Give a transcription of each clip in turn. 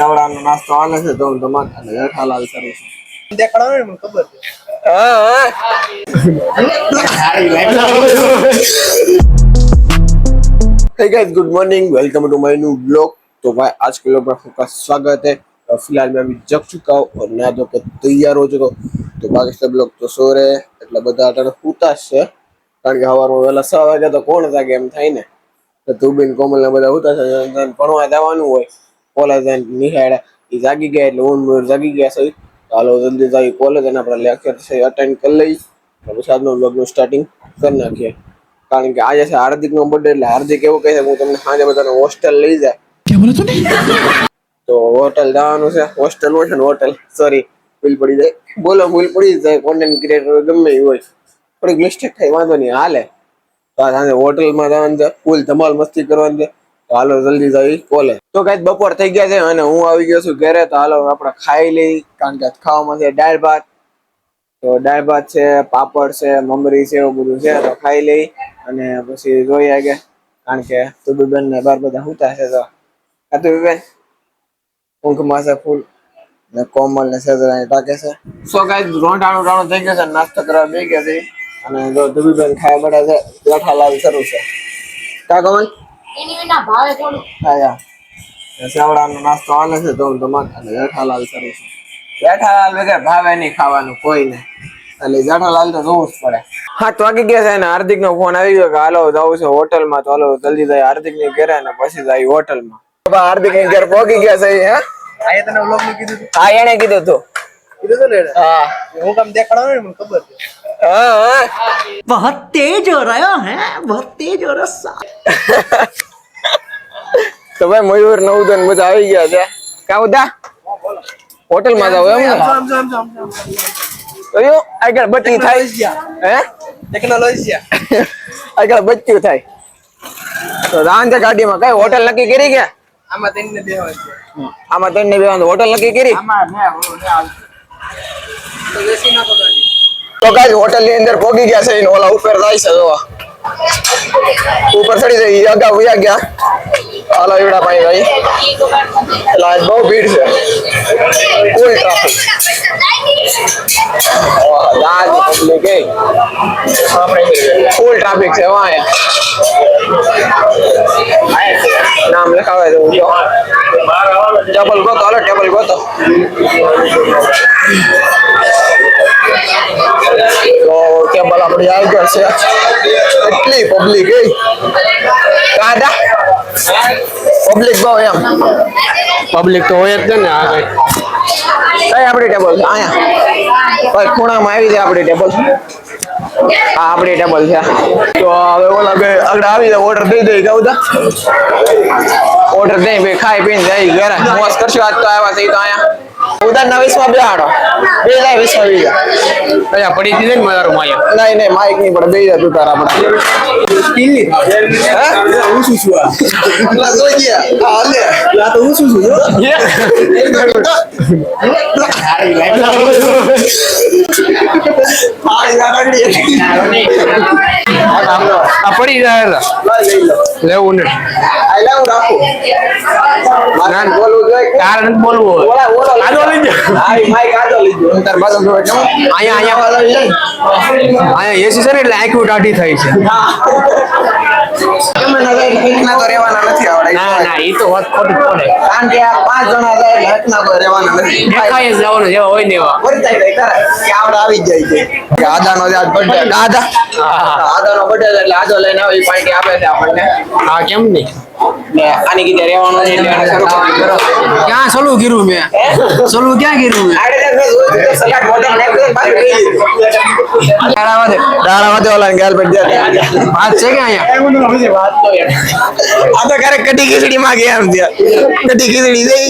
આવડાનો નાસ્તો આલે છે તો તમારે અને જેઠાલાલ સરું છે દેખાડો ને મને ખબર છે Hey guys, good morning. Welcome to my new vlog. तो भाई आज के लोग का स्वागत है। फिलहाल मैं अभी जग चुका हूँ और नहा धो के तैयार हो चुका हूँ। तो बाकी सब लोग तो सो रहे हैं એટલે બધા અટાણે સૂતા છે કારણ કે સવારમાં વહેલા 6 વાગ્યા તો કોણ જાગે એમ થાય ને તો તું બેન કોમલ ને બધા સૂતા છે ભણવા જવાનું હોય કોલેજ નિહાળે એ જાગી ગયા એટલે ઊંઘ મોર જાગી ગયા છે હાલો જલ્દી જઈ કોલેજ અને આપણે લેક્ચર છે અટેન્ડ કરી લઈ પછી આજનો વ્લોગનું સ્ટાર્ટિંગ કરી નાખીએ કારણ કે આજે છે હાર્દિક નો બર્થડે એટલે હાર્દિક એવું કહે છે હું તમને સાંજે બધાને હોસ્ટેલ લઈ જાય क्या बोला तूने તો હોટેલ જવાનું છે હોસ્ટેલ નો છે ને હોટેલ સોરી ભૂલ પડી જાય બોલો ભૂલ પડી જાય કોન્ટેન્ટ ક્રિએટર ગમે એ હોય થોડીક મિસ્ટેક થાય વાંધો નહીં હાલે તો આજે હોટલમાં જવાનું છે ફૂલ ધમાલ મસ્તી કરવાની છે તો હાલો જલ્દી જઈ કોલેજ તો કઈ બપોર થઈ ગયા છે અને હું આવી ગયો છું ઘરે તો હાલો આપણે ખાઈ લઈ કારણ કે ખાવામાં છે દાળ ભાત તો દાળ ભાત છે પાપડ છે મમરી છે એવું બધું છે તો ખાઈ લઈ અને પછી જોઈ આગે કારણ કે તુબીબેન ને બાર બધા હુતા છે તો આ તુબીબેન ઊંઘમાં છે ફૂલ ને કોમલ ને સેજરાને ટાકે છે સો ગાઈસ રોંટાણું થઈ ગયું છે નાસ્તો કરવા બેસી ગયા છે અને જો તુબીબેન ખાવા બેઠા છે જેઠાલાલ શરૂ છે કા કોમલ એની વિના ભાવે થોડું આયા સેવડાનો નાસ્તો આલે છે તો તમારે અને જેઠાલાલ શરૂ છે જેઠાલાલ વગર ભાવે નહીં ખાવાનું કોઈને એટલે જેઠાલાલ તો જોવું જ પડે 7 વાગી ગયા છે અને હાર્દિક નો ફોન આવી ગયો કે હાલો જવું છે હોટલ માં તો હાલો જલ્દી જાય હાર્દિક ની ઘરે અને પછી જાય હોટલ માં હાર્દિક ની ઘર પહોંચી ગયા છે હે આ તને વ્લોગ નું કીધું હા એને કીધું તું ને હા હું કામ દેખાડો ને મને ખબર છે હા बहुत तेज हो रहा है बहुत तेज हो रहा તો ભાઈ મયુર નવદન બધા આવી ગયા છે કા ઉદા હોટલ માં જાવ એમ તો યો આગળ બચ્ચી થાય હે ટેકનોલોજી આગળ બચ્ચું થાય તો રાન છે ગાડીમાં કઈ હોટલ નક્કી કરી ગયા આમાં ત્રણને બેવાનું હોટલ નક્કી કરી તો ગાઈસ હોટલ ની અંદર પહોંચી ગયા છે ને ઓલા ઉપર જાય છે જોવા ઉપર ચડી જાય આગા વયા ગયા હાલો એવડા ભાઈ ભાઈ એટલે આજ બહુ ભીડ છે full traffic public full traffic છે નામ લખાવે છે ટેબલ ગોતો હાલો ટેબલ ગોતો તો ટેબલ આપડી આવી ગયો છે એટલી પબ્લિક કાદા પબ્લિક બહુ એમ પબ્લિક તો હોય જ ને આગળ કઈ આપડી ટેબલ છે અહીંયા કોઈ ખૂણામાં આવી જાય આપડી ટેબલ હા આપડી ટેબલ છે તો હવે ઓલા બે આગળ આવી જાય ઓર્ડર દઈ દઈ કહું ઓર્ડર દઈ ભાઈ ખાઈ પીને જાય ઘરે મોજ કરશું આજ તો આવ્યા છે તો અહીંયા ઉદાર ના વિશ્વા બેહાડો બે જાય વિશ્વા બીજા કયા પડી દીધે ને મારું માયા નહીં માઇક નહીં પડે બે જાય તું તારા આપણે સ્ટીલ ની હે હું શું છું આ તો ગયા હાલે આ તો હું શું છું આ પડી જાય લેવું ને આ લેવું રાખું ના બોલવું જોઈએ કારણ બોલવું ઓલા આજો લઈ જા આ માઈક આજો લઈ જો તાર બાજુ જો કેમ અહીંયા એસી છે ને એટલે આંખો ટાઢી થઈ છે કેમ ના જાય હકના તો રહેવાના નથી આવડે ના ઈ તો વાત ખોટી પડે કારણ કે આ 5 જણા જાય એટલે હકના તો રહેવાના નથી દેખાય જ જવાનું જેવા હોય ને એવા વરતાઈ જાય તારા કે આવડે આવી જાય છે કે આદાનો આજ બર્થડે આદા આદાનો બર્થડે એટલે આજો લઈને આવી પાર્ટી આપે છે આપણને હા કેમ નહીં આની કીધે રહેવાનું છે એટલે શરૂ કરો ક્યાં ચાલુ કર્યું મેં ચાલુ ક્યાં કર્યું મેં સલાડ મોઢા નાખી દાડાવાદે ઓલા ગાલ પર દે વાત છે કે અહીંયા વાત તો આ તો ક્યારે કટી ખીચડી માં ગયા એમ ત્યાં કટી ખીચડી દઈ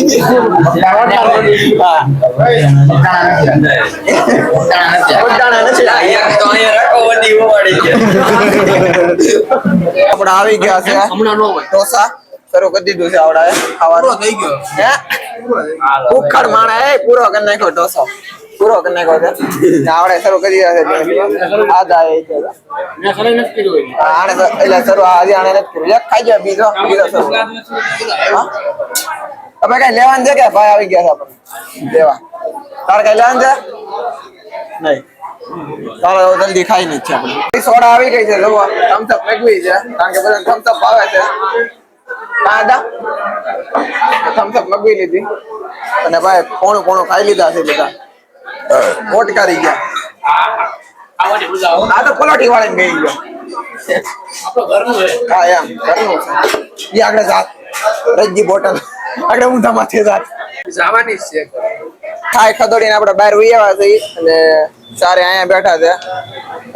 આપણે આવી ગયા છે હમણાં નો હોય ઢોસા શરૂ કરી દીધું છે આવડા ખાવાનું થઈ ગયો હે ઉખડ માણા એ પૂરો કરી નાખ્યો ઢોસો પૂરો કરી નાખ્યો છે આવડે શરૂ કરી દીધા છે આદા એ છે મેં સલાઈ નથી કર્યું આને એટલે શરૂ આજે આને નથી કર્યું એક ખાઈ જાય બીજો શરૂ તમે કઈ લેવાનું છે કે ભાઈ આવી ગયા છે આપણને લેવા? તારે કઈ લેવાનું છે? નહીં. તારે હવે જલ્દી ખાઈ નથી છે આપણે. સોડા આવી ગઈ છે, લોકો થમ્સ અપ મેળવી છે કારણ કે બધા થમ્સ અપ ભાવે છે. દાદા થમ્સ અપ મગવી લીધી અને ભાઈ પોણું ખાઈ લીધા છે બધા. મોટ કરી ગયા. આ તો પલોટી વાળીને ગઈ ગયો. હા એમ ઘરનું છે. એ આગળ જાત રજ્જી બોટલ આગળ ઊંધા માથે જાત જવાની છે. ખાઈ ખદોડીને આપણે બહાર ઉઈ આવ્યા છીએ અને સારે અહીંયા બેઠા છે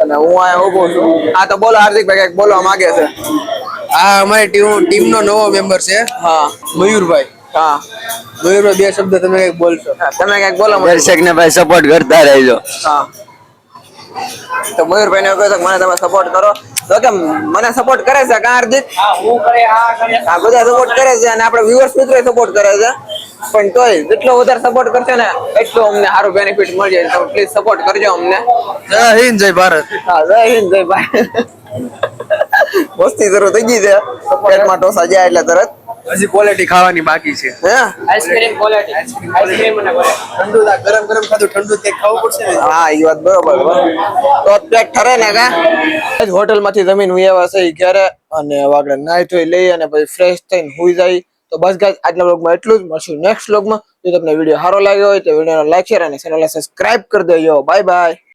અને હું અહીંયા ઉભો છું. આ તો બોલો હાર્દિકભાઈ કઈક બોલવા માંગે છે. આ અમારી ટીમ નો નવો મેમ્બર છે. હા મયુરભાઈ. હા મયુરભાઈ બે શબ્દ તમે કઈક બોલશો. તમે કઈક બોલો. દર્શક ને ભાઈ સપોર્ટ કરતા રહેજો. હા તો મયુરભાઈ ને કહો તો મને તમે સપોર્ટ કરો. તો કે મને સપોર્ટ કરે છે કા હાર્દિક? હા બધા સપોર્ટ કરે છે અને આપણે વ્યુઅર્સ મિત્રો સપોર્ટ કરે છે પણ તોય જેટલો વધારે સપોર્ટ કરશે ને એટલો અમને સારું બેનિફિટ મળી જાય. તમે પ્લીઝ સપોર્ટ કરજો અમને. જય હિન્દ જય ભારત. હા જય હિન્દ જય ભાઈ. મસ્તી શરૂ થઈ ગઈ છે. પેટમાં ઢોસા જાય એટલે તરત હજી ક્વોલિટી ખાવાની બાકી છે. હે આઈસ્ક્રીમ ક્વોલિટી આઈસ્ક્રીમ અને ઠંડુ ગરમ ગરમ ખાધું ઠંડુ તે ખાવું પડશે ને. હા એ વાત બરોબર. તો પેટ ઠરે ને કા હોટલ માંથી જમીન ઉયાવા છે ક્યારે અને વાગડે નાઈ ધોઈ લઈ અને પછી ફ્રેશ થઈને હુઈ જાય. તો બસ ગાઈસ આજના વ્લોગમાં એટલું જ. મળશું નેક્સ્ટ વ્લોગમાં. જો તમને વિડીયો સારો લાગ્યો હોય તો વિડીયોને લાઈક શેર અને ચેનલને સબસ્ક્રાઇબ કરી દેજો. Bye bye.